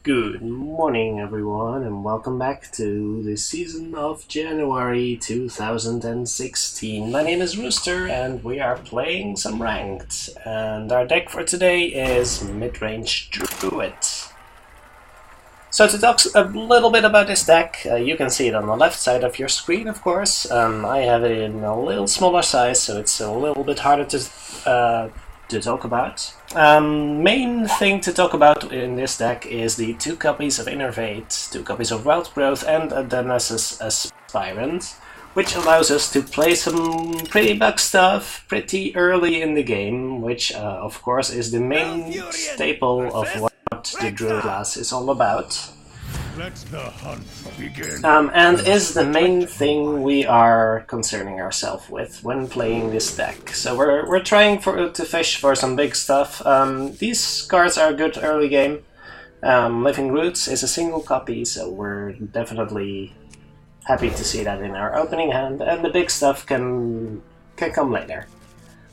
Good morning, everyone, and welcome back to the season of January 2016. My name is Rooster, and we are playing some ranked. And our deck for today is Midrange Druid. So to talk a little bit about this deck, you can see it on the left side of your screen, of course. I have it in a little smaller size, so it's a little bit harder to talk about. Main thing to talk about in this deck is the 2 copies of Innervate, 2 copies of Wild Growth, and a Genesis Aspirant, which allows us to play some pretty bug stuff pretty early in the game, which of course is the main staple of what the Druid class is all about. Let the hunt begin. And is the main thing we are concerning ourselves with when playing this deck. So we're trying to fish for some big stuff. These cards are good early game. Living Roots is a single copy, so we're definitely happy to see that in our opening hand, and the big stuff can come later.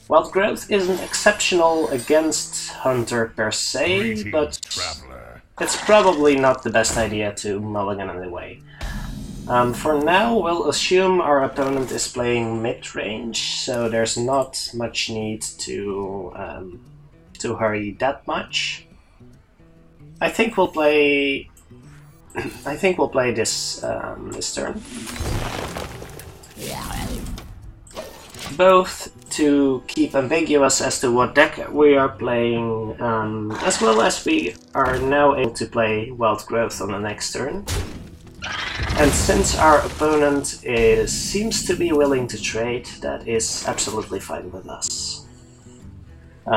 Wild Growth isn't exceptional against Hunter per se, but it's probably not the best idea to mulligan it away. For now, we'll assume our opponent is playing mid-range, so there's not much need to hurry that much. I think we'll play. This this turn. Both to keep ambiguous as to what deck we are playing, as well as we are now able to play Wild Growth on the next turn. And since our opponent seems to be willing to trade, that is absolutely fine with us.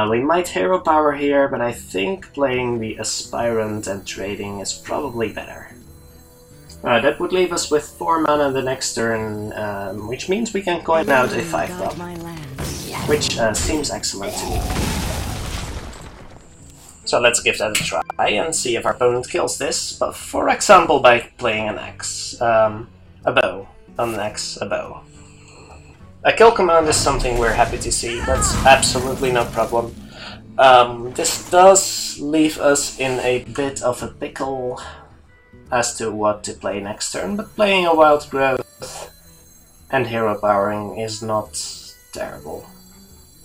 We might hero power here, but I think playing the Aspirant and trading is probably better. That would leave us with 4 mana the next turn, which means we can coin out a 5-drop, which seems excellent to me. So let's give that a try and see if our opponent kills this, but for example by playing an X, a bow, an X, a bow. A kill command is something we're happy to see, that's absolutely no problem. This does leave us in a bit of a pickle as to what to play next turn, but playing a Wild Growth and hero powering is not terrible.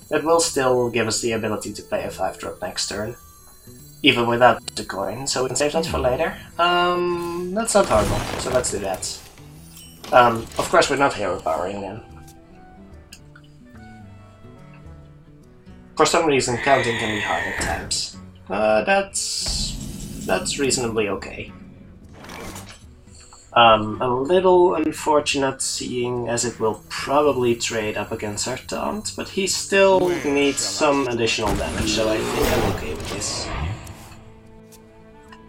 It will still give us the ability to play a 5-drop next turn, even without the coin, so we can save that for later. That's not horrible, so let's do that. Of course we're not hero powering then. For some reason counting can be hard at times. That's reasonably okay. A little unfortunate seeing as it will probably trade up against our taunt, but he still needs some additional damage, so I think I'm okay with this.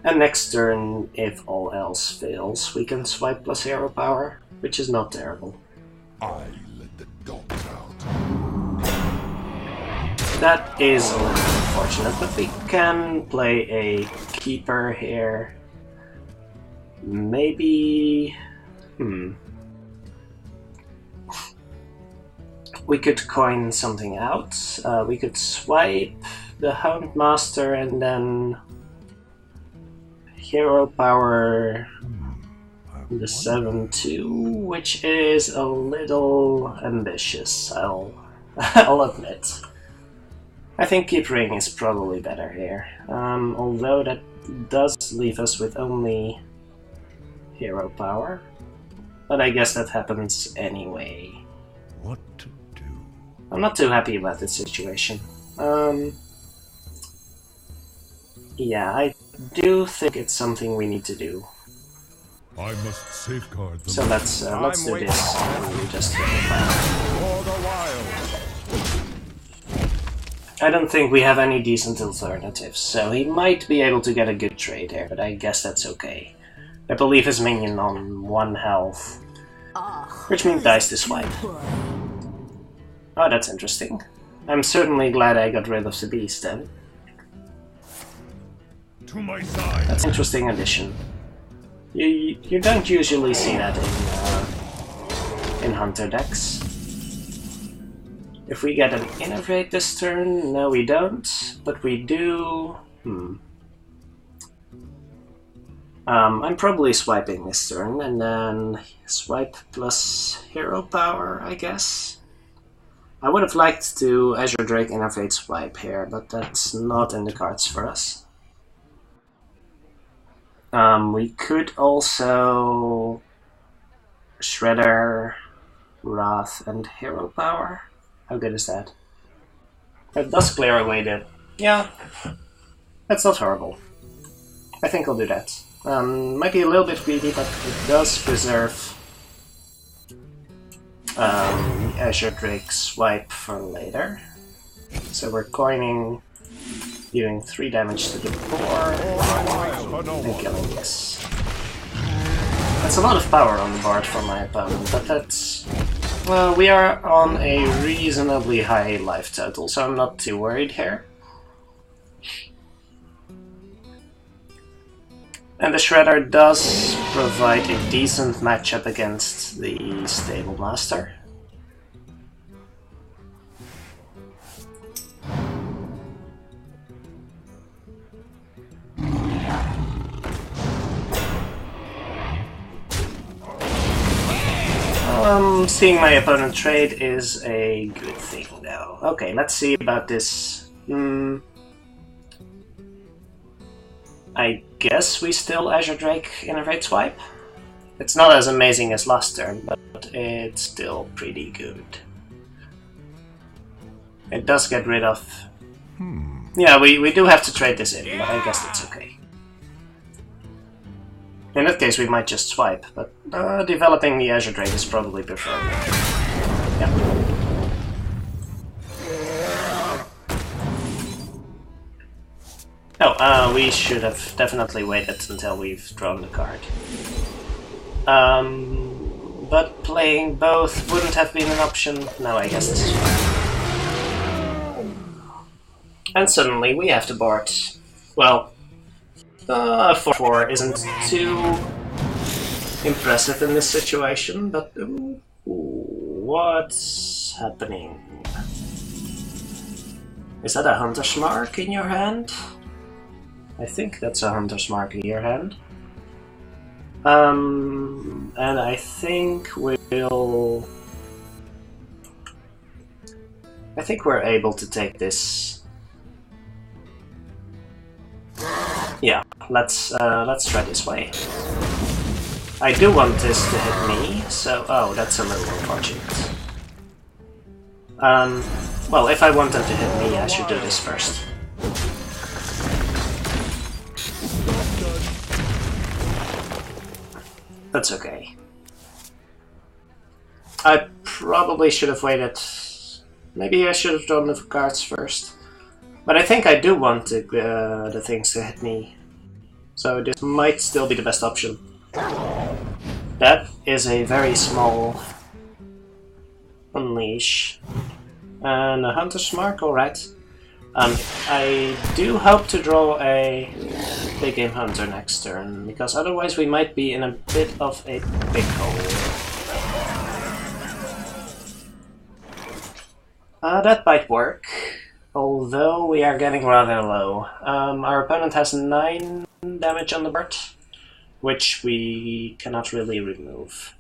And next turn, if all else fails, we can swipe plus hero power, which is not terrible. I let the dogs out. That is a little unfortunate, but we can play a keeper here. Maybe... We could coin something out. We could swipe the Houndmaster and then hero power the 7-2, which is a little ambitious, I'll admit. I think keeping is probably better here, although that does leave us with only hero power, but I guess that happens anyway. What to do? I'm not too happy about this situation. Yeah, I do think it's something we need to do. I must safeguard them. So let's do this and just hit the fire. For the wild. I don't think we have any decent alternatives, so he might be able to get a good trade here, but I guess that's okay. I believe his minion on 1 health, which means dies to swipe. Oh, that's interesting. I'm certainly glad I got rid of the beast then. To my side. That's an interesting addition. You don't usually see that in Hunter decks. If we get an Innervate this turn, no we don't, but we do... I'm probably swiping this turn, and then swipe plus hero power, I guess. I would have liked to Azure Drake Innervate swipe here, but that's not in the cards for us. We could also Shredder, Wrath, and hero power. How good is that? It does clear away the... Yeah, that's not horrible. I think I'll do that. Might be a little bit greedy, but it does preserve Azure Drake swipe for later. So we're coining, dealing 3 damage to the board, and killing this. That's a lot of power on the board for my opponent, but that's... Well, we are on a reasonably high life total, so I'm not too worried here. And the Shredder does provide a decent matchup against the Stable Master. Seeing my opponent trade is a good thing, though. Okay, let's see about this. I guess we still Azure Drake Innervate Swipe. It's not as amazing as last turn, but it's still pretty good. It does get rid of... Yeah, we do have to trade this in, but I guess that's okay. In that case, we might just swipe, but developing the Azure Drake is probably preferred. Yeah. Oh, we should have definitely waited until we've drawn the card. But playing both wouldn't have been an option. No, I guess this is fine. And suddenly we have to board. Well, 4-4 isn't too impressive in this situation, but what's happening? Is that a Hunter's Mark in your hand? I think that's a Hunter's Mark in your hand. And I think we'll... I think we're able to take this. Yeah, let's try this way. I do want this to hit me, so... Oh, that's a little unfortunate. Well, if I want them to hit me, I should do this first. That's okay. I probably should have waited. Maybe I should have drawn the cards first. But I think I do want the things to hit me. So this might still be the best option. That is a very small unleash. And a Hunter's Mark, alright. I do hope to draw a Big Game Hunter next turn, because otherwise we might be in a bit of a big hole. That might work, although we are getting rather low. Our opponent has 9 damage on the board, which we cannot really remove.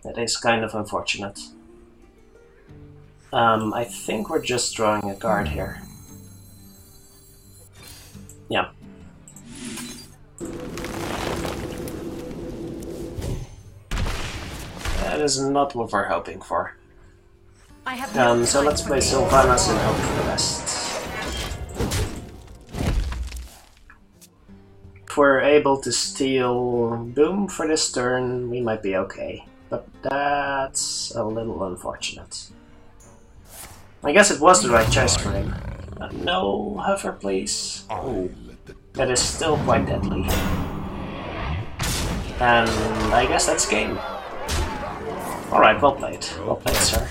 That is kind of unfortunate. I think we're just drawing a card here. Yeah. That is not what we're hoping for. So let's play Sylvanas and hope for the best. If we're able to steal Boom for this turn, we might be okay. But that's a little unfortunate. I guess it was the right choice for him. No hover, please. Ooh, that is still quite deadly. And I guess that's game. Alright, well played. Well played, sir.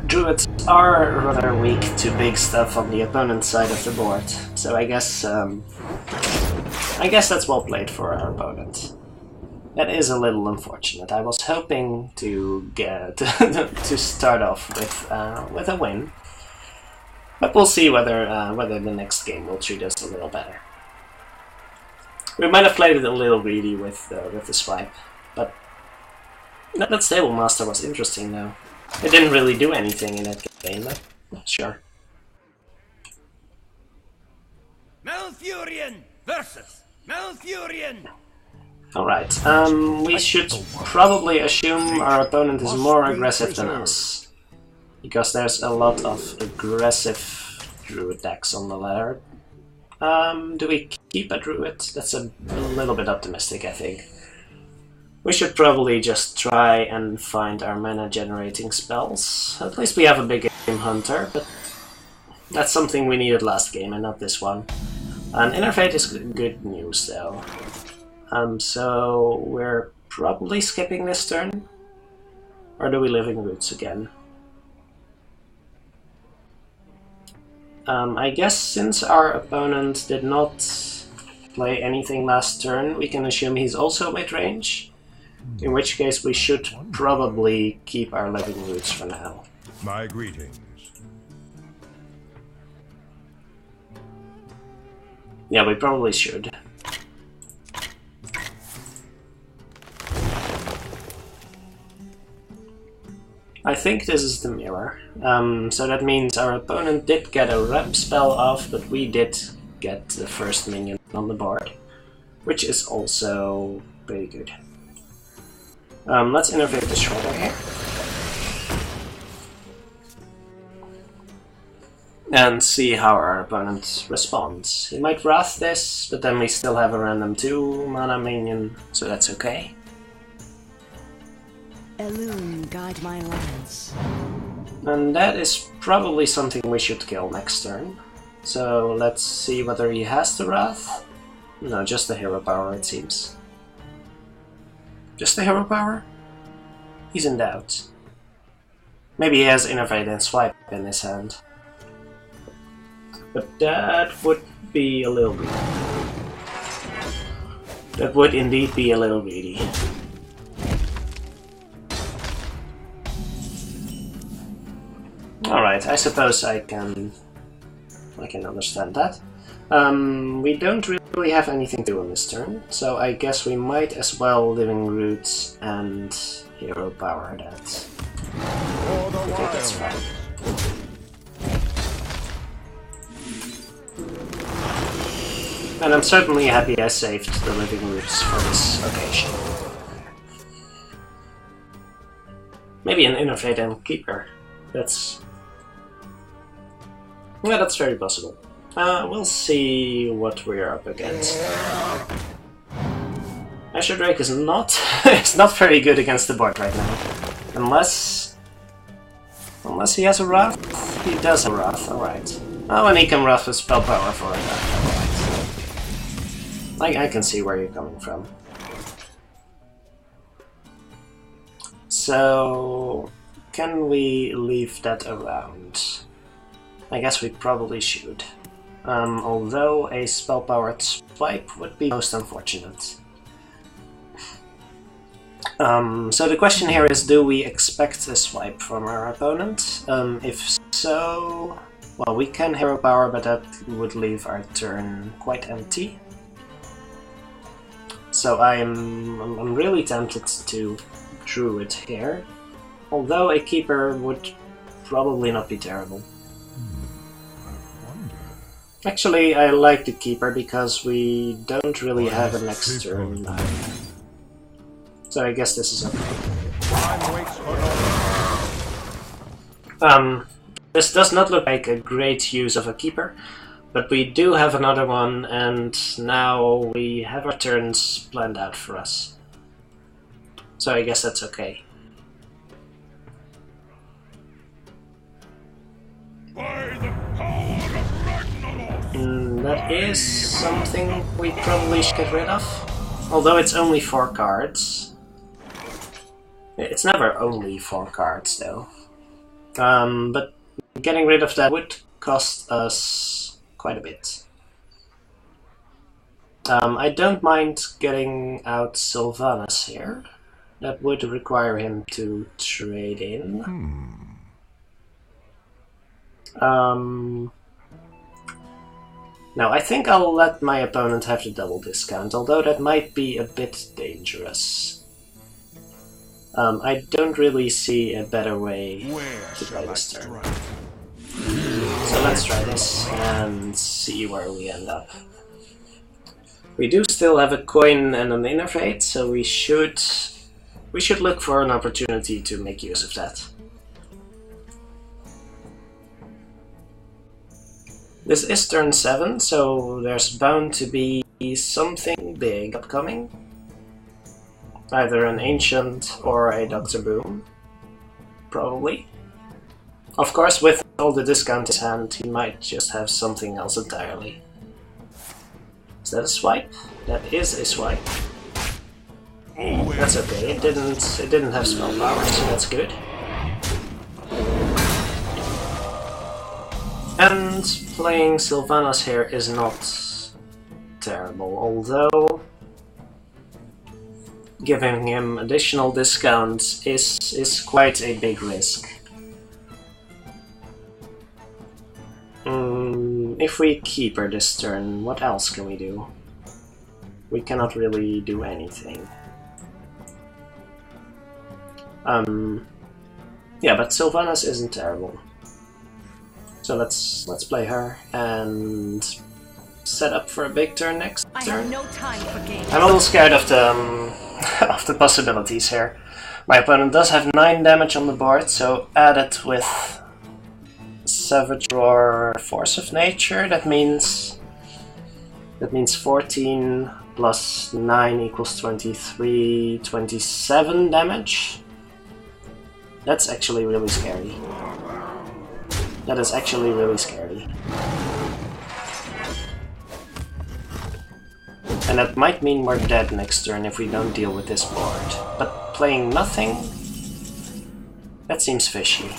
Druids are rather weak to big stuff on the opponent's side of the board, so I guess that's well played for our opponent. That is a little unfortunate. I was hoping to get to start off with a win, But we'll see whether the next game will treat us a little better. We might have played it a little greedy with the swipe, but that Stable Master was interesting though. It didn't really do anything in that game, but sure. Malfurion versus Malfurion. Alright, we should probably assume our opponent is more aggressive than us. Because there's a lot of aggressive druid decks on the ladder. Do we keep a druid? That's a little bit optimistic, I think. We should probably just try and find our mana generating spells. At least we have a big game hunter, but that's something we needed last game and not this one. And Inner Fate is good news though. So we're probably skipping this turn. Or do we Living Roots again? I guess since our opponent did not play anything last turn, we can assume he's also mid-range. In which case we should probably keep our Living Roots for now. My greetings. Yeah, we probably should. I think this is the mirror. So that means our opponent did get a rep spell off, but we did get the first minion on the board, which is also pretty good. Let's innovate the Shredder here. And see how our opponent responds. He might Wrath this, but then we still have a random 2 mana minion, so that's okay. Elune, guide my lance. And that is probably something we should kill next turn. So let's see whether he has the Wrath. No, just the hero power it seems. Just the hero power? He's in doubt. Maybe he has Innovate and Swipe in his hand. But that would be a little greedy. That would indeed be a little greedy. Alright, I suppose I can understand that. We don't really have anything to do on this turn, so I guess we might as well Living Roots and Hero Power that. I think that's fine. And I'm certainly happy I saved the Living Roots for this occasion. Maybe an Innovate and Keeper. Yeah, that's very possible. We'll see what we're up against. Azure Drake is not it's not very good against the board right now. Unless he has a Wrath? He does have a Wrath, alright. Oh, and he can Wrath with spell power for it. Alright. I can see where you're coming from. So can we leave that around? I guess we probably should. Although a spell-powered swipe would be most unfortunate. So the question here is, do we expect a swipe from our opponent? If so, well, we can hero power, but that would leave our turn quite empty. So I'm really tempted to Druid here, although a Keeper would probably not be terrible. Actually, I like the Keeper because we don't really have a next turn. So I guess this is okay. This does not look like a great use of a Keeper, but we do have another one, and now we have our turns planned out for us. So I guess that's okay. That is something we probably should get rid of. Although it's only 4 cards. It's never only 4 cards though. But getting rid of that would cost us quite a bit. I don't mind getting out Sylvanas here. That would require him to trade in. Now, I think I'll let my opponent have the double discount, although that might be a bit dangerous. I don't really see a better way to play this turn. So let's try this and see where we end up. We do still have a coin and an innervate, so we should look for an opportunity to make use of that. This is turn 7, so there's bound to be something big upcoming. Either an Ancient or a Dr. Boom. Probably. Of course, with all the discount in his hand, he might just have something else entirely. Is that a swipe? That is a swipe. That's okay, it didn't have spell power, so that's good. And playing Sylvanas here is not terrible, although giving him additional discounts is quite a big risk. If we keep her this turn, what else can we do? We cannot really do anything. Yeah, but Sylvanas isn't terrible. So let's play her and set up for a big turn next turn. I have no time for games. I'm a little scared of the of the possibilities here. My opponent does have 9 damage on the board, so add it with Savage Roar, Force of Nature. That means 14 plus 9 equals 23, 27 damage. That's actually really scary. That is actually really scary. And that might mean we're dead next turn if we don't deal with this board. But playing nothing? That seems fishy.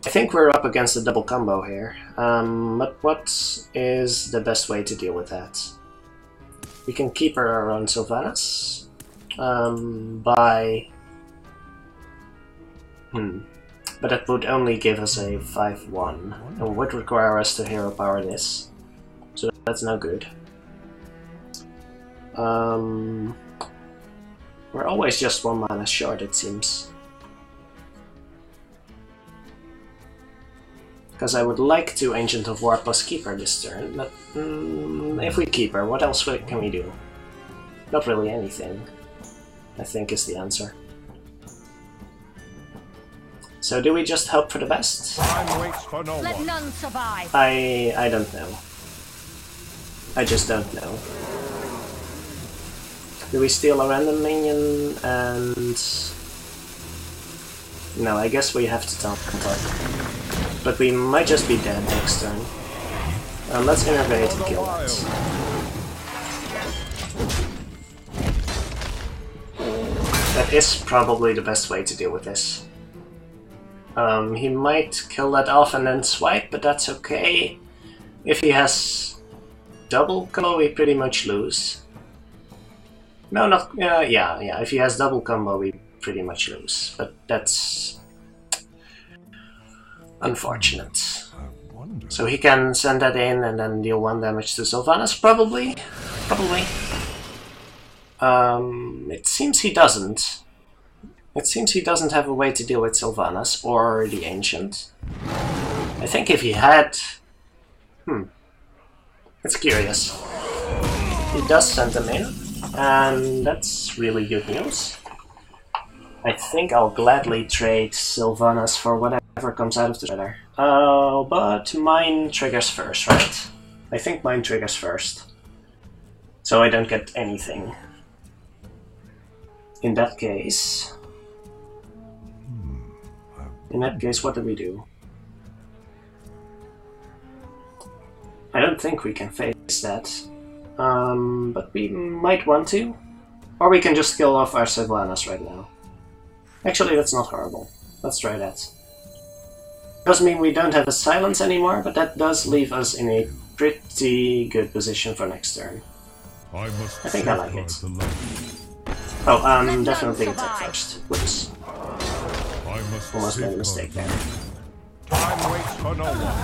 I think we're up against a double combo here. But what is the best way to deal with that? We can keep her around Sylvanas. But that would only give us a 5-1, and would require us to hero power this. So that's no good. We're always just 1 mana short, it seems. Because I would like to Ancient of War plus keep her this turn, but if we keep her, what else can we do? Not really anything, I think is the answer. So do we just hope for the best? Time waits for no Let one. none survive. I don't know. I just don't know. Do we steal a random minion and... No, I guess we have to teleport. But we might just be dead next turn. Let's innervate and kill that. That is probably the best way to deal with this. He might kill that off and then swipe, but that's okay. If he has double combo, we pretty much lose. No, not... yeah, if he has double combo, we pretty much lose. But that's... unfortunate. So he can send that in and then deal 1 damage to Sylvanas, probably? Probably. It seems he doesn't. It seems he doesn't have a way to deal with Sylvanas or the Ancient. I think if he had... It's curious. He does send them in, and that's really good news. I think I'll gladly trade Sylvanas for whatever comes out of the trailer. Oh, but mine triggers first, right? I think mine triggers first. So I don't get anything. In that case... what do we do? I don't think we can face that. But we might want to. Or we can just kill off our Sylvanas right now. Actually, that's not horrible. Let's try that. Doesn't mean we don't have a silence anymore, but that does leave us in a pretty good position for next turn. I think I like it. Oh, definitely attack first. Whoops. Almost made a mistake there. Time waits for no one.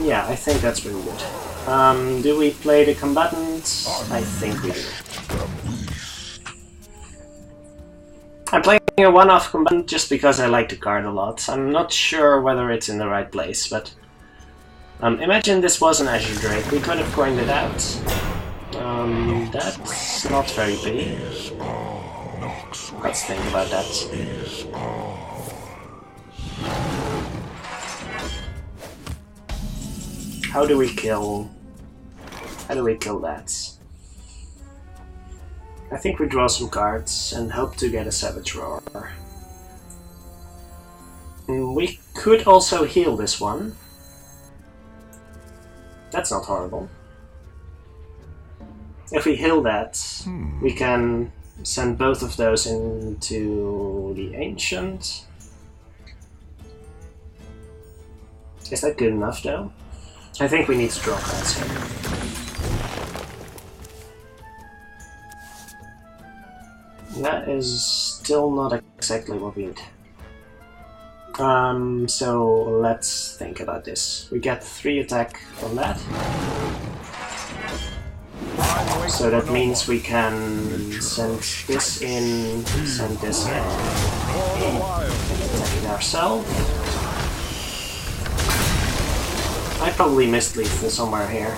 Yeah, I think that's pretty good. Do we play the combatant? I think we do. I'm playing a one-off combatant just because I like the card a lot. I'm not sure whether it's in the right place, but... imagine this was an Azure Drake. We could have coined it out. That's not very big. Let's think about that. How do we kill that? I think we draw some cards and hope to get a Savage Roar. We could also heal this one. That's not horrible. If we heal that, we can send both of those into the Ancient. Is that good enough though? I think we need to draw cards here. That is still not exactly what we need. So let's think about this. We get 3 attack from that. So that means we can send this in, send this in, and attack it ourselves. I probably missed lethal somewhere here.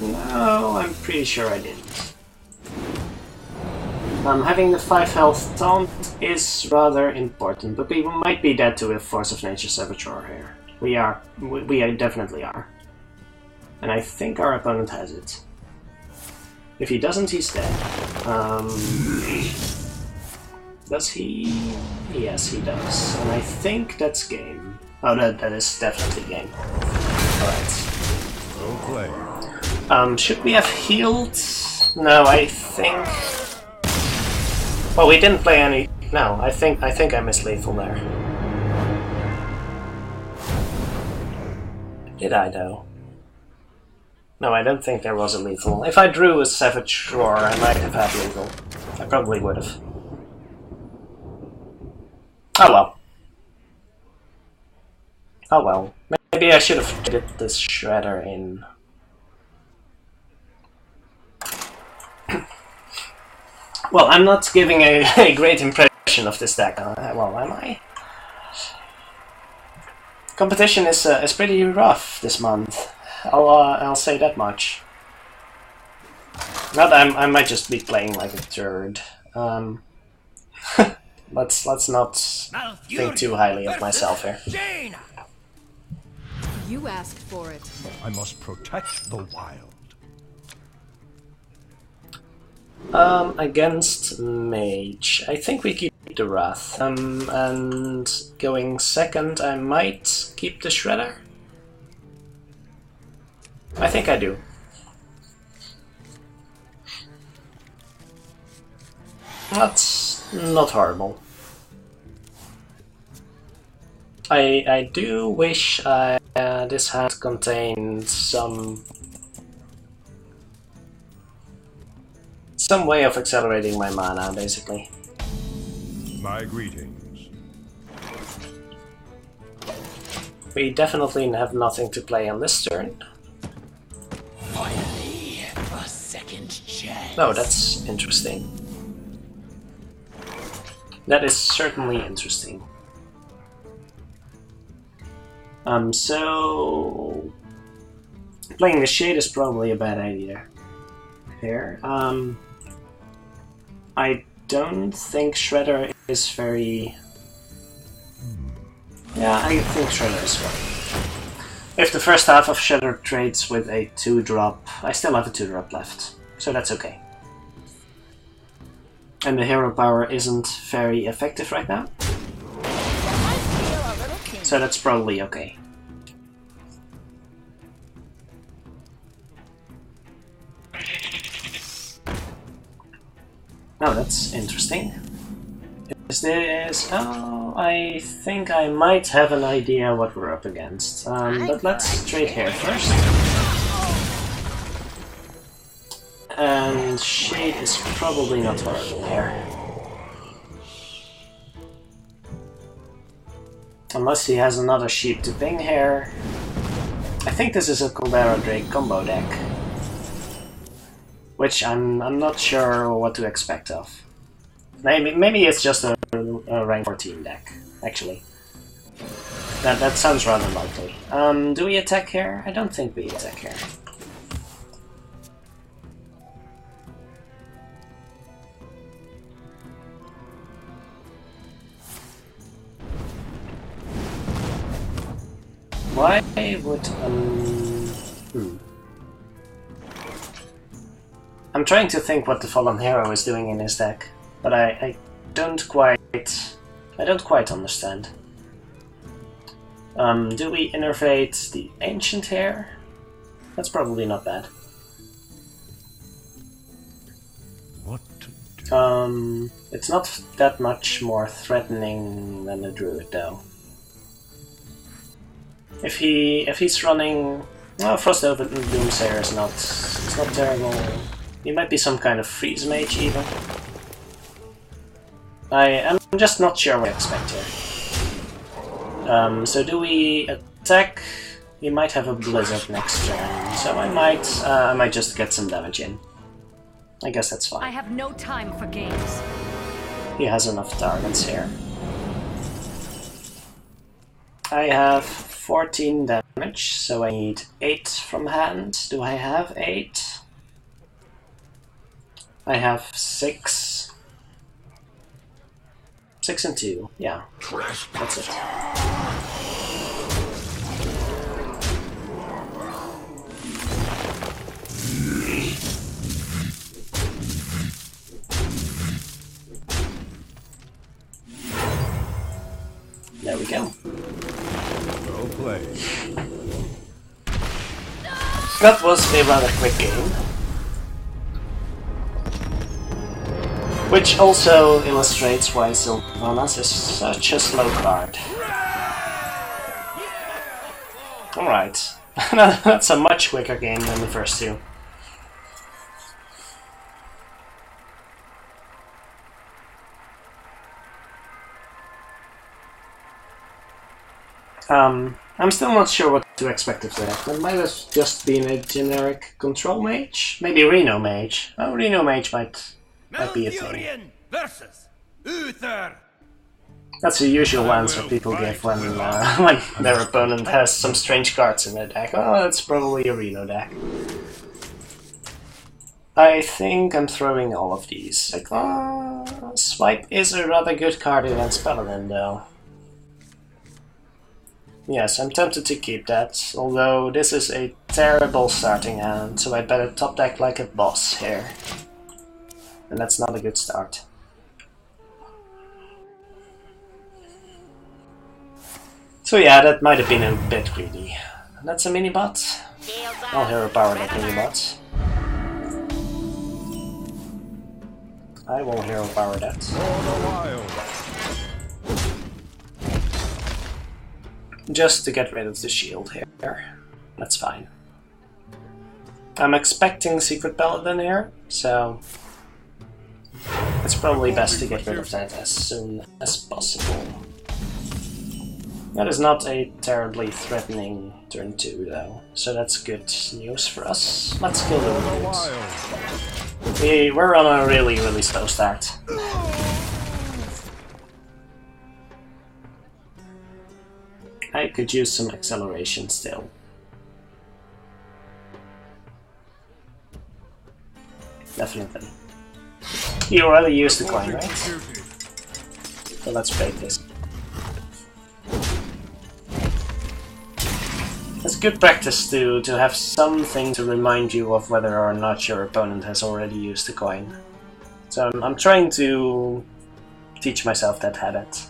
No, I'm pretty sure I didn't. Having the 5 health taunt is rather important, but we might be dead to a Force of Nature Savage Roar here. We definitely are. And I think our opponent has it. If he doesn't, he's dead. Does he? Yes, he does. And I think that's game. Oh, that is definitely game. Alright. Don't play. Should we have healed? No, I think... Well, we didn't play any... No, I think I missed lethal there. Did I, though? No, I don't think there was a lethal. If I drew a Savage Roar, I might have had lethal. I probably would have. Oh well. Oh well. Maybe I should have traded this Shredder in. Well, I'm not giving a great impression of this deck, well, am I? Competition is pretty rough this month. I'll say that much. Not that I might just be playing like a turd. Let's not think too highly of myself here. You asked for it. I must protect the wild. Against Mage, I think we keep the Wrath. And going second, I might keep the Shredder. I think I do. That's not horrible. I do wish this had contained some way of accelerating my mana, basically. My greetings. We definitely have nothing to play on this turn. Finally, a second chance. Oh, that's interesting. That is certainly interesting. So... playing the Shade is probably a bad idea here. I don't think Shredder is very... Yeah, I think Shredder is fine. If the first half of Shredder trades with a 2-drop, I still have a 2-drop left, so that's okay. And the hero power isn't very effective right now, so that's probably okay. Oh, that's interesting. Is this... Oh, I think I might have an idea what we're up against. But let's trade here first. And Shade is probably not horrible here. Unless he has another sheep to ping here. I think this is a Caldera Drake combo deck. Which I'm not sure what to expect of. Maybe it's just a rank 14 deck, actually. That sounds rather likely. Do we attack here? I don't think we attack here. Why would I'm trying to think what the Fallen Hero is doing in his deck, but I don't quite understand. Do we innervate the Ancient here? That's probably not bad. What to do? It's not that much more threatening than the Druid, though. If he's running, well, Frost Over Doomsayer is not terrible. He might be some kind of freeze mage even. I'm just not sure what I expect here. So do we attack? He might have a Blizzard next turn, so I might just get some damage in. I guess that's fine. I have no time for games. He has enough targets here. I have 14 damage, so I need 8 from hand. Do I have 8? I have 6. 6 and 2, yeah. That's it. There we go. Well played. That was a rather quick game. Which also illustrates why Sylvanas is such a slow card. Alright. That's a much quicker game than the first two. I'm still not sure what to expect of that. It might have just been a generic control mage? Maybe Reno mage. Oh, Reno mage might be a thing. Versus Uther. That's the usual answer people give when their opponent has some strange cards in their deck. Oh, it's probably a Reno deck. I think I'm throwing all of these. Like, Swipe is a rather good card against Paladin, though. Yes, I'm tempted to keep that, although this is a terrible starting hand, so I'd better top deck like a boss here. And that's not a good start. So yeah, that might have been a bit greedy. That's a mini-bot. I'll hero power that mini-bot. I will hero power that. For the wild. Just to get rid of the shield here. That's fine. I'm expecting Secret Paladin here, so it's probably best to get rid of that as soon as possible. That is not a terribly threatening turn 2 though, so that's good news for us. Let's kill the dudes. We're on a really slow start. I could use some acceleration still. Definitely. You already used the coin, right? So let's break this. It's good practice to have something to remind you of whether or not your opponent has already used the coin. So I'm trying to teach myself that habit.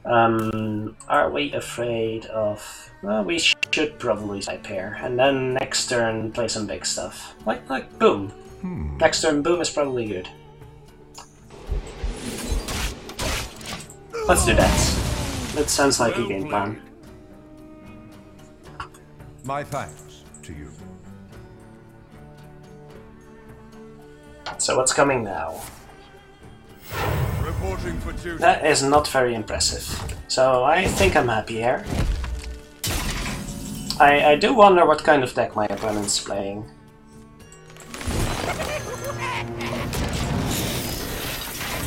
Are we afraid of... Well, we should probably swipe here, and then next turn play some big stuff. Like Boom. Next turn Boom is probably good. Let's do that. That sounds like a game plan. My thanks to you. So what's coming now? Reporting for duty. That is not very impressive. So I think I'm happy here. I do wonder what kind of deck my opponent's playing.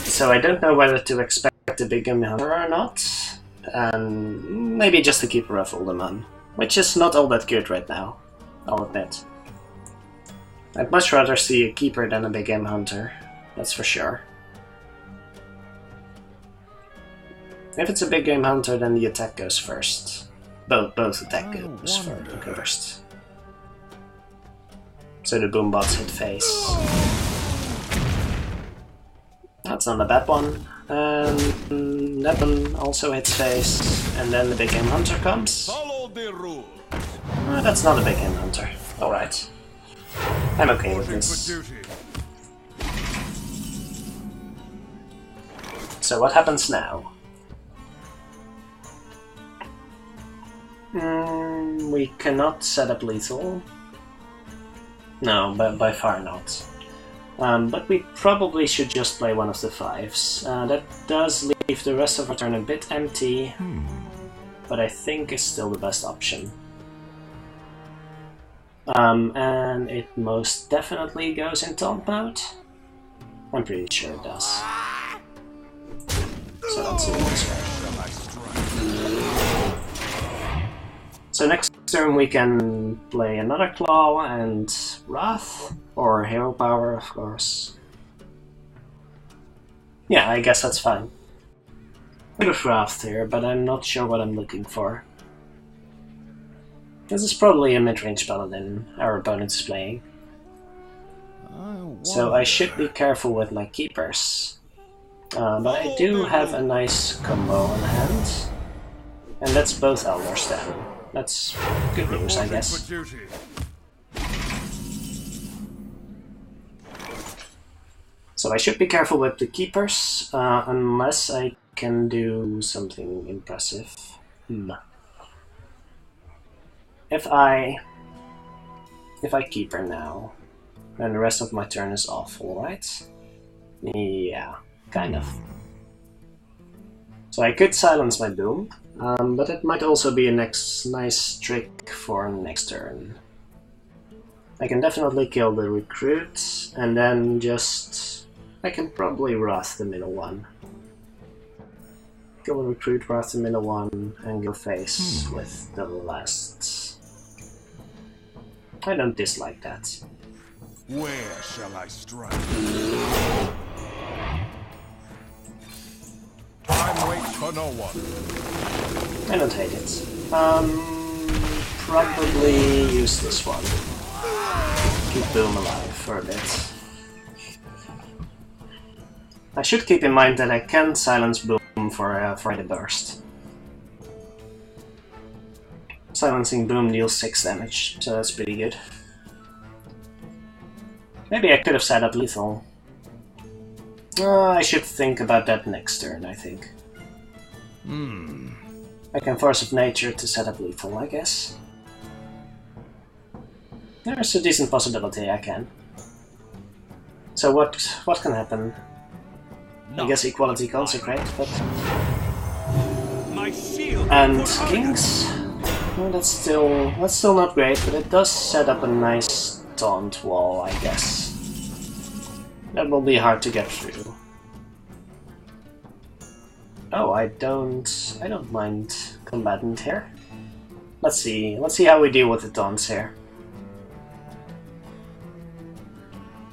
So I don't know whether to expect a big game hunter or not. And maybe just a keeper of Uldaman, which is not all that good right now, I'll admit. I'd much rather see a keeper than a big game hunter, that's for sure. If it's a big game hunter, then the attack goes first. Both attack goes first. So the boom bots hit face. That's not a bad one. And that one also hits face. And then the big game hunter comes. Follow the rules. That's not a big game hunter. Alright. I'm okay with this. So what happens now? We cannot set up lethal. No, by far not. But we probably should just play one of the 5s. That does leave the rest of our turn a bit empty, but I think it's still the best option. And it most definitely goes in taunt mode. I'm pretty sure it does. So let's see what's right. So next turn we can play another Claw and Wrath, or Hero Power, of course. Yeah, I guess that's fine. Bit of Wrath here, but I'm not sure what I'm looking for. This is probably a Midrange Paladin our opponent is playing. So I should be careful with my keepers. But I do have a nice combo on hand. And that's both Elders then. That's good news, I guess. So I should be careful with the keepers, unless I can do something impressive. If I keeper now, then the rest of my turn is awful, right? Yeah, kind of. So I could silence my Boom, but it might also be a nice trick for next turn. I can definitely kill the recruit, and then I can probably Wrath the middle one. Kill the recruit, Wrath the middle one, and go face with the last. I don't dislike that. Where shall I strike? Time waits for no one. I don't hate it. Probably use this one. Keep Boom alive for a bit. I should keep in mind that I can silence Boom for the burst. Silencing Boom deals 6 damage, so that's pretty good. Maybe I could have set up lethal. I should think about that next turn, I think. I can Force of Nature to set up lethal, I guess. There's a decent possibility I can. So what can happen? I guess Equality Consecrate, but... My shield. And Kings? Well, that's still not great, but it does set up a nice taunt wall, I guess. That will be hard to get through. Oh, I don't mind Combatant here. Let's see how we deal with the taunts here.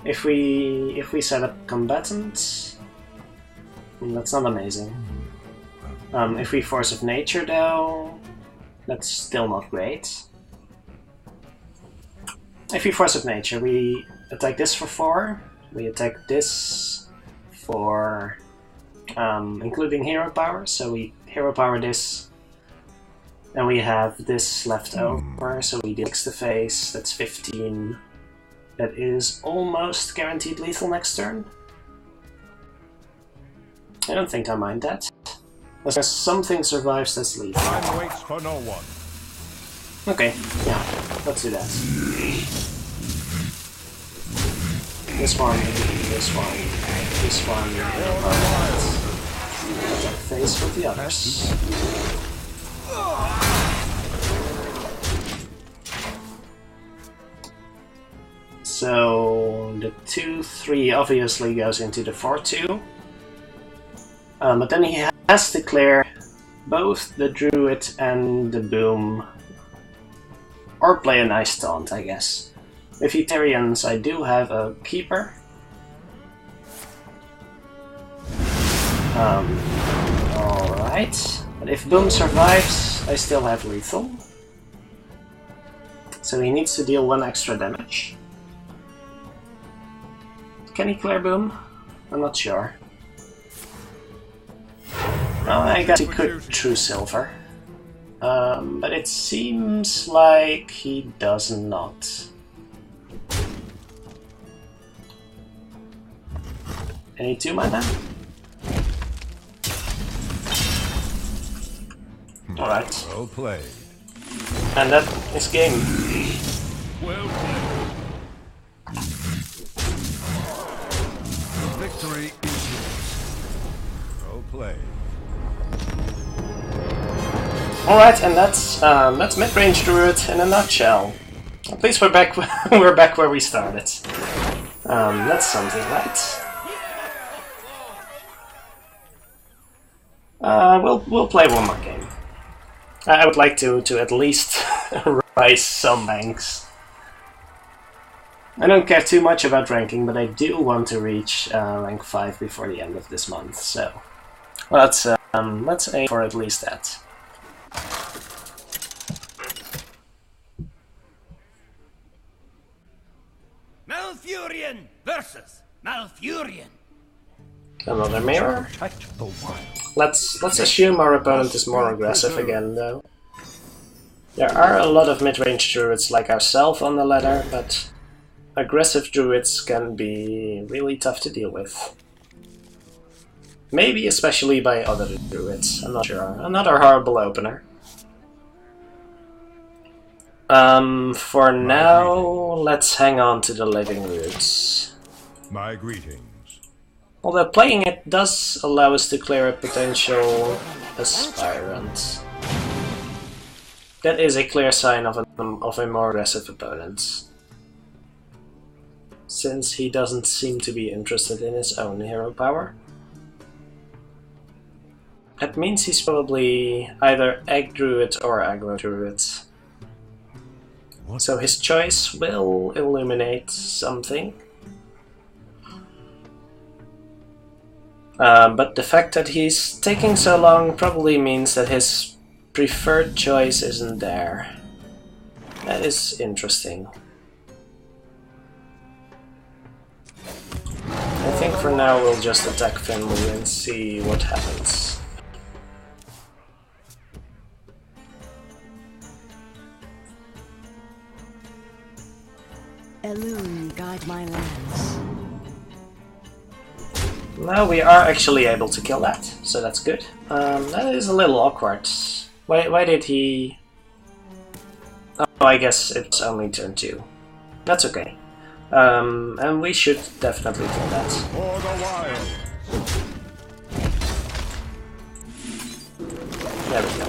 If we set up Combatant, that's not amazing. If we Force of Nature though, that's still not great. If we Force of Nature, we attack this for 4. We attack this for including Hero Power, so we Hero Power this, and we have this left over, so we deal 6 to face, that's 15. That is almost guaranteed lethal next turn. I don't think I mind that. Unless something survives, that's lethal. Time waits for no one. Okay, yeah, let's do that. This one, this one, this one, is with the others. So the 2-3 obviously goes into the 4-2. But then he has to clear both the Druid and the Boom. Or play a nice taunt, I guess. If he Tyrians, I do have a Keeper. Alright. But if Boom survives, I still have lethal. So he needs to deal 1 extra damage. Can he clear Boom? I'm not sure. Oh, I guess he could True Silver. But it seems like he does not. Any 2 mana? Alright. Well played. And that is game. Well played. Victory is yours. Well played. Alright, and that's Midrange Druid in a nutshell. At least we're back. We're back where we started. That's something, right? We'll play one more game. I would like to at least rise some ranks. I don't care too much about ranking, but I do want to reach rank 5 before the end of this month. So let's aim for at least that. Malfurion versus Malfurion. Another mirror. Protect the wild. Let's assume our opponent is more aggressive again, though. There are a lot of mid-range druids like ourselves on the ladder, but aggressive druids can be really tough to deal with. Maybe especially by other druids, I'm not sure. Another horrible opener. For now, let's hang on to the living roots. My greetings. Although playing it does allow us to clear a potential aspirant. That is a clear sign of a more aggressive opponent. Since he doesn't seem to be interested in his own hero power. That means he's probably either Egg Druid or Aggro Druid. So his choice will illuminate something. But the fact that he's taking so long probably means that his preferred choice isn't there. That is interesting. I think for now we'll just attack Finley and see what happens. Elune, guide my lands. Now we are actually able to kill that, so that's good. That is a little awkward. Why did he... Oh, I guess it's only turn 2. That's okay. And we should definitely kill that. For the wild. There we go.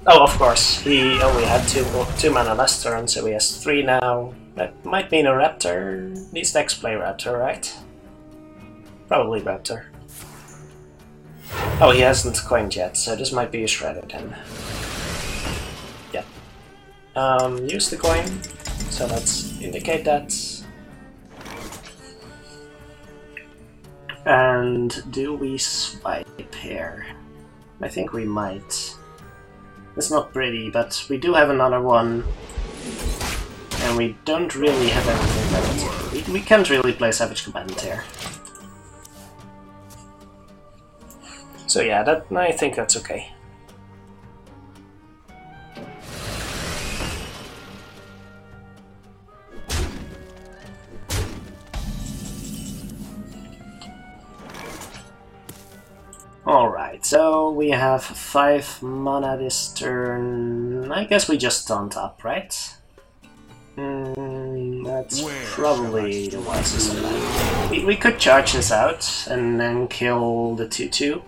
Oh, of course, he only had 2 mana last turn, so he has 3 now. That might mean a Raptor. These decks play Raptor, right? Probably Raptor. Oh, he hasn't coined yet, so this might be a Shredder then. Yeah. Use the coin, so let's indicate that. And do we swipe here? I think we might. It's not pretty, but we do have another one. And we don't really have anything better. We can't really play Savage Command here. So yeah, I think that's okay. Alright, so we have 5 mana this turn. I guess we just taunt up, right? That's probably the wisest plan. We could charge this out and then kill the 2-2.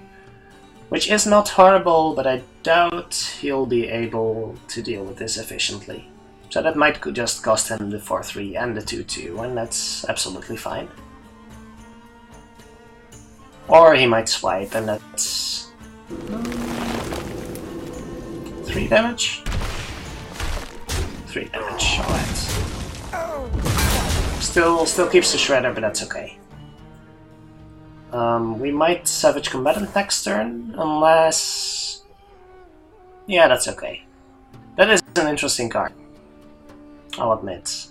Which is not horrible, but I doubt he'll be able to deal with this efficiently. So that might just cost him the 4-3 and the 2-2, and that's absolutely fine. Or he might swipe, and that's 3 damage? 3 damage, alright. Still keeps the Shredder, but that's okay. We might Savage Combatant next turn, unless... Yeah, that's okay. That is an interesting card, I'll admit.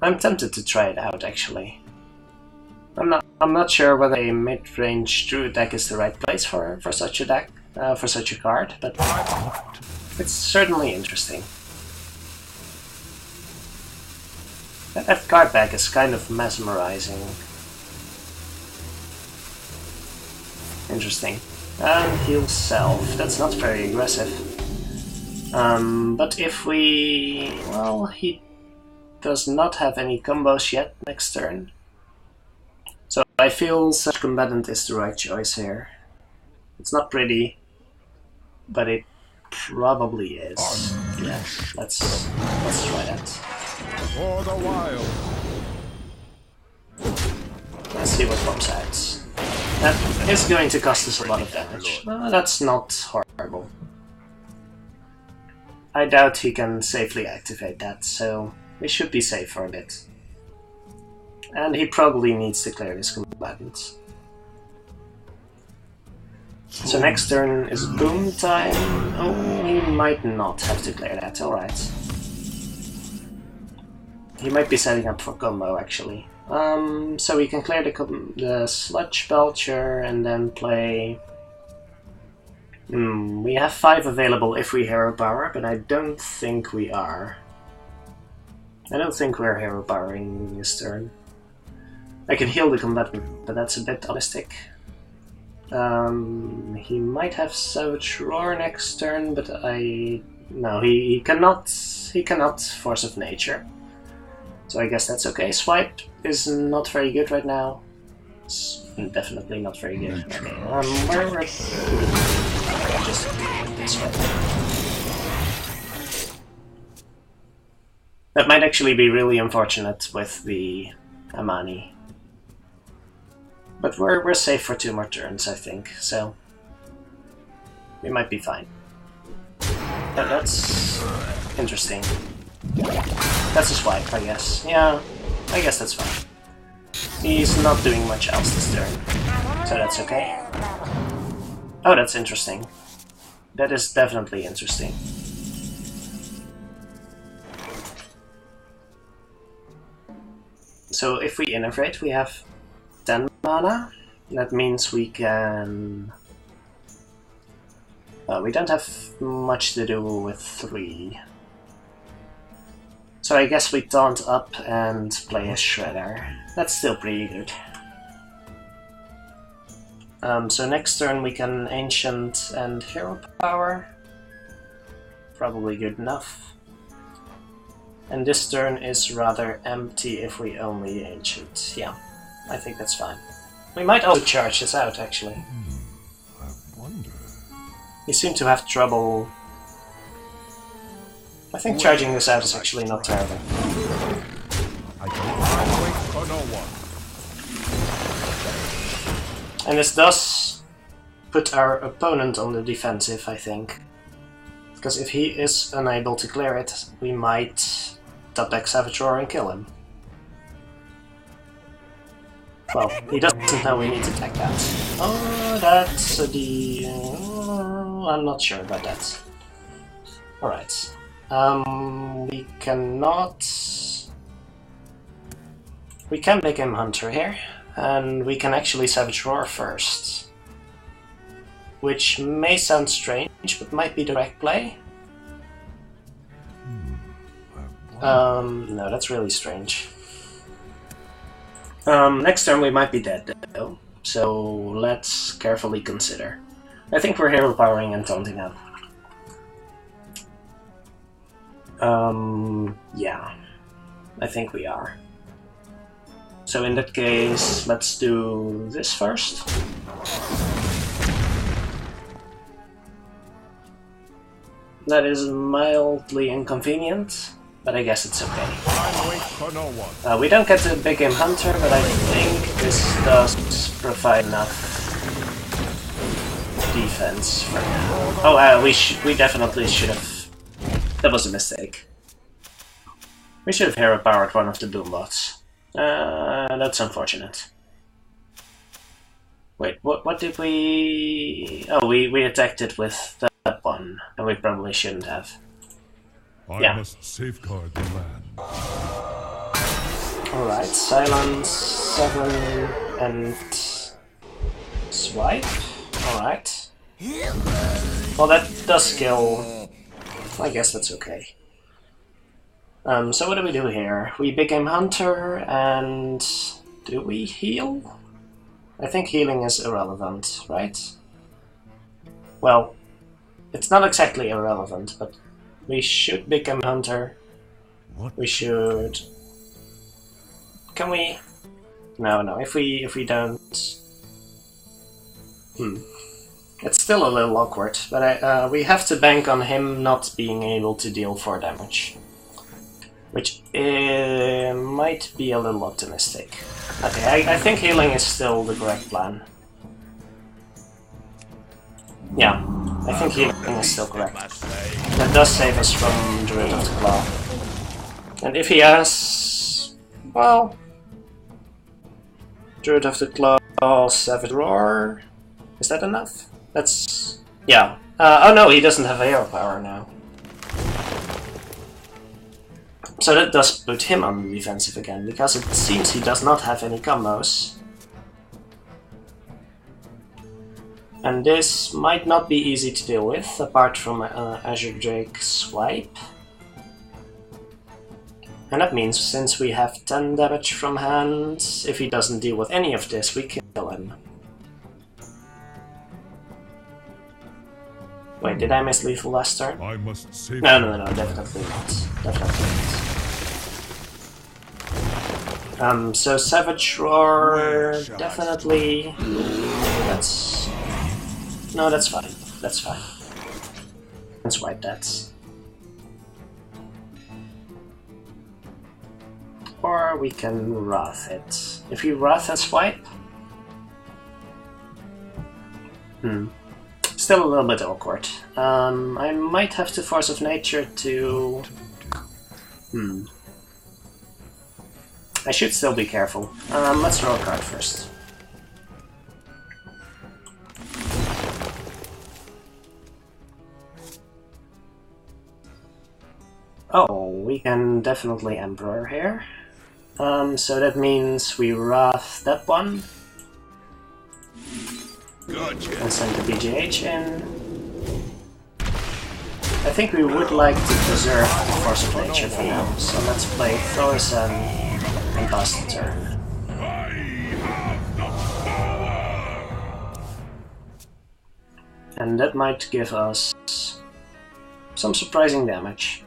I'm tempted to try it out, actually. I'm not sure whether a Midrange Druid deck is the right place for such a deck, for such a card, but it's certainly interesting. That card back is kind of mesmerizing. Interesting. And heal self. That's not very aggressive. But if we... Well, he does not have any combos yet next turn. So I feel such combatant is the right choice here. It's not pretty, but it probably is. Yeah, let's try that. For the wild. Let's see what pops out. That is going to cost us a lot of damage. That's not horrible. I doubt he can safely activate that, so we should be safe for a bit. And he probably needs to clear this combatant. So next turn is boom time. Oh, he might not have to clear that, alright. He might be setting up for combo, actually. So we can clear the Sludge Belcher and then play... we have 5 available if we hero power, but I don't think we are. I don't think we're hero powering this turn. I can heal the combatant, but that's a bit optimistic. He might have Savage Roar next turn, but no, he cannot Force of Nature. So I guess that's okay. Swipe is not very good right now. It's definitely not very good. Okay, where just this way. That might actually be really unfortunate with the Amani. But we're safe for 2 more turns, I think, so we might be fine. That's interesting. That's a swipe, I guess. Yeah, I guess that's fine. He's not doing much else this turn, so that's okay. Oh, that's interesting. That is definitely interesting. So if we innovate, we have 10 mana. That means we can... we don't have much to do with 3. So I guess we taunt up and play a Shredder. That's still pretty good. So next turn we can Ancient and Hero Power. Probably good enough. And this turn is rather empty if we only Ancient. Yeah, I think that's fine. We might also charge this out, actually. I wonder. You seem to have trouble... I think charging this out is actually not terrible. I wait for no one. And this does put our opponent on the defensive, I think. Because if he is unable to clear it, we might top deck Savage Roar and kill him. Well, he doesn't know we need to attack that. Oh, that's I'm not sure about that. Alright. We cannot... We can make him Hunter here, and we can actually Savage Roar first. Which may sound strange, but might be the correct play. No, that's really strange. Next turn we might be dead, though, so let's carefully consider. I think we're hero powering and taunting up. Yeah, I think we are. So in that case, let's do this first. That is mildly inconvenient, but I guess it's okay. I wait for no one. We don't get the big game hunter, but I think this does provide enough defense for now. Oh, we definitely should have. That was a mistake. We should have hero powered one of the boom bots. That's unfortunate. Wait, what did we? Oh, we attacked it with that one, and we probably shouldn't have. I must safeguard the land. Alright, silence, 7, and swipe. Alright. Well, that does kill. I guess that's okay. So what do we do here? We big game hunter, and do we heal? I think healing is irrelevant, right? Well, it's not exactly irrelevant, but we should big game hunter. What? We should. Can we? No. If we don't, it's still a little awkward. But we have to bank on him not being able to deal 4 damage, which might be a little optimistic. Okay, I think healing is still the correct plan. Yeah, I think healing is still correct. That does save us from Druid of the Claw. And if he has, well, Druid of the Claw, Savage Roar, is that enough? That's, yeah. Oh no, he doesn't have hero power now. So that does put him on the defensive again, because it seems he does not have any combos. And this might not be easy to deal with, apart from Azure Drake swipe. And that means, since we have 10 damage from hand, if he doesn't deal with any of this, we kill him. Wait, did I miss lethal last turn? I must save. No, definitely not. Definitely not. So Savage Roar, definitely. That's. No, that's fine. That's fine. Let's wipe that. Or we can Wrath it. If we Wrath and swipe. Still a little bit awkward. I might have to Force of Nature to... I should still be careful. Let's draw a card first. Oh, we can definitely Emperor here. So that means we Wrath that one. Gotcha. And send the BGH in. I think we would like to preserve the Force of Nature for now, so let's play Thorson and pass the turn. And that might give us some surprising damage.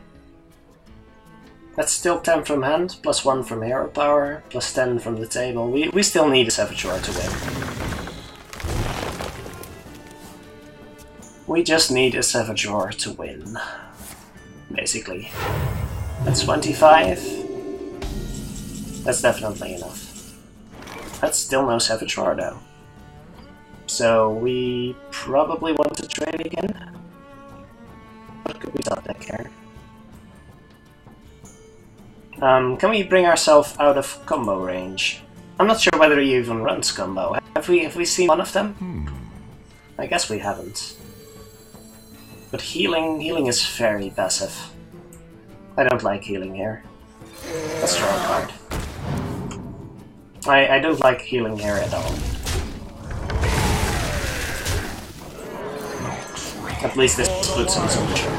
That's still 10 from hand, plus 1 from hero power, plus 10 from the table. We still need a Savage Roar to win. We just need a Savage Roar to win, basically. That's 25. That's definitely enough. That's still no Savage Roar though. So we probably want to trade again. What could we top deck here? Can we bring ourselves out of combo range? I'm not sure whether he even runs combo. Have we seen one of them? I guess we haven't. But healing is very passive. I don't like healing here. Let's draw a card. I don't like healing here at all. At least this puts him some pressure.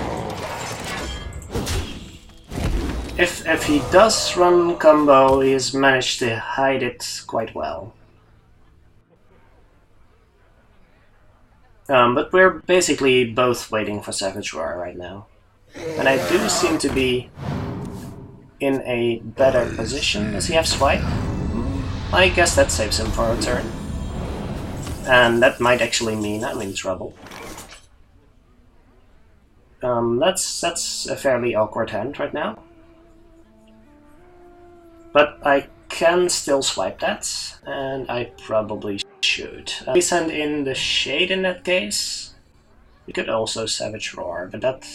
If he does run combo, he has managed to hide it quite well. But we're basically both waiting for Savage Roar right now. And I do seem to be in a better position. Does he have swipe? I guess that saves him for a turn. And that might actually mean I'm in trouble. That's a fairly awkward hand right now. But I can still swipe that, and I probably should. We send in the Shade in that case. We could also Savage Roar, but that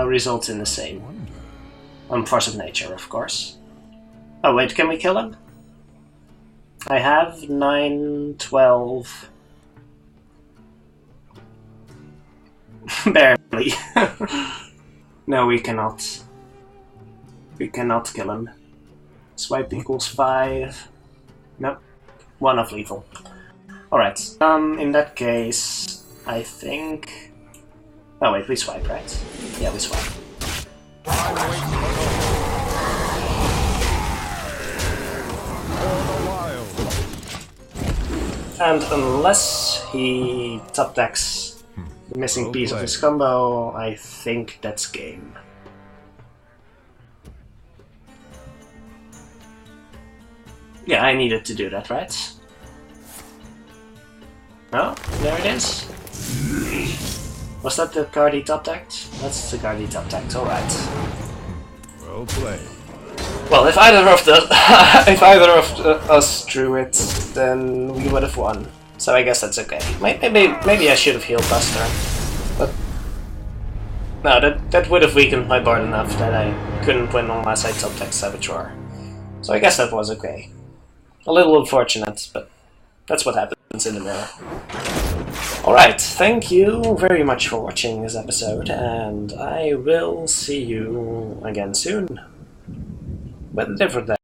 results in the same. Force of Nature, of course. Oh wait, can we kill him? I have 9, 12... Barely. No, we cannot. We cannot kill him. Swipe equals 5. Nope. 1 of lethal. Alright, in that case, I think... Oh wait, we swipe, right? Yeah, we swipe. And unless he top decks the missing piece of his combo, I think that's game. Yeah, I needed to do that, right? Oh, there it is. Was that the card he top decked? That's the card he top decked, alright. Well played. Well, if either of us drew it, then we would have won. So I guess that's okay. Maybe I should have healed Buster. But no, that would have weakened my board enough that I couldn't win unless I top decked Savage Roar. So I guess that was okay. A little unfortunate, but that's what happens in the mirror. Alright, thank you very much for watching this episode, and I will see you again soon. With a different